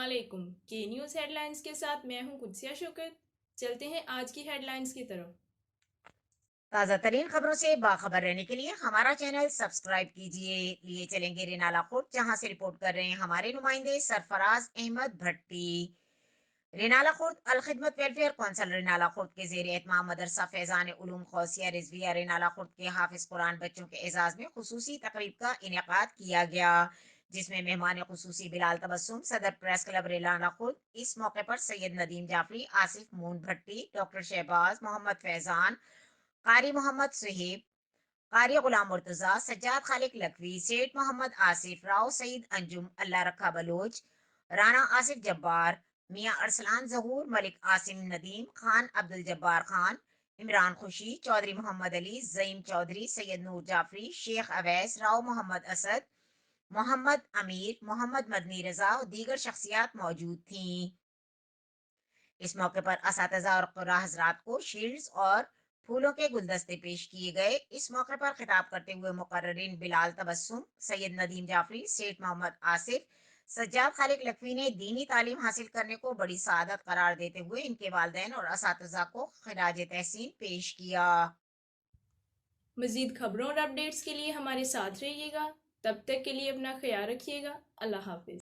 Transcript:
علیکم کے news head lines کے ساتھ میں ہوں قدسیہ شوکت۔ چلتے ہیں آج کی ہیڈ لائنز کی طرف۔ تازہ ترین خبروں سے باخبر رہنے کے لیے ہمارا چینل سبسکرائب کیجیے۔ لیے چلیں گے رینالہ کوٹ، جہاں سے رپورٹ کر رہے ہیں ہمارے نمائندے سرفراز احمد بھٹی۔ رینالہ کوٹ الخدمت ویلفیئر کونسل رینالہ کوٹ کے زیر اہتمام مدرسہ فیضان علوم قوسیہ رضویہ رینالہ کوٹ کے حافظ قرآن بچوں کے اعزاز میں خصوصی تقریب کا انعقاد کیا گیا، جس میں مہمان خصوصی بلال تبسم، صدر پریس کلب رینالہ کوٹ۔ اس موقع پر سید ندیم جعفری، آصف مون بھٹی، ڈاکٹر شہباز، محمد فیضان، قاری محمد صہیب، قاری غلام مرتضیٰ، سجاد خالق لکھوی، سیٹ محمد آصف، راؤ سعید انجم، اللہ رکھا بلوچ، رانا آصف جبار، میاں ارسلان ظہور، ملک عاصم ندیم، خان عبدالجبار خان، عمران خوشی، چودھری محمد علی، زعیم چودھری، سید نور جعفری، شیخ اویس، راؤ محمد اسد، محمد امیر، محمد مدنی رضا اور دیگر شخصیات موجود تھیں۔ اس موقع پر اساتذہ اور قرآ حضرات کو شیلڈز اور پھولوں کے گلدستے پیش کیے گئے۔ اس موقع پر خطاب کرتے ہوئے مقررین بلال تبسم، سید ندیم جعفری، سیٹ محمد آصف، سجاد خالق لکھوی نے دینی تعلیم حاصل کرنے کو بڑی سعادت قرار دیتے ہوئے ان کے والدین اور اساتذہ کو خراج تحسین پیش کیا۔ مزید خبروں اور اپڈیٹس کے لیے ہمارے ساتھ رہیے گا۔ تب تک کے لیے اپنا خیال رکھیے گا۔ اللہ حافظ۔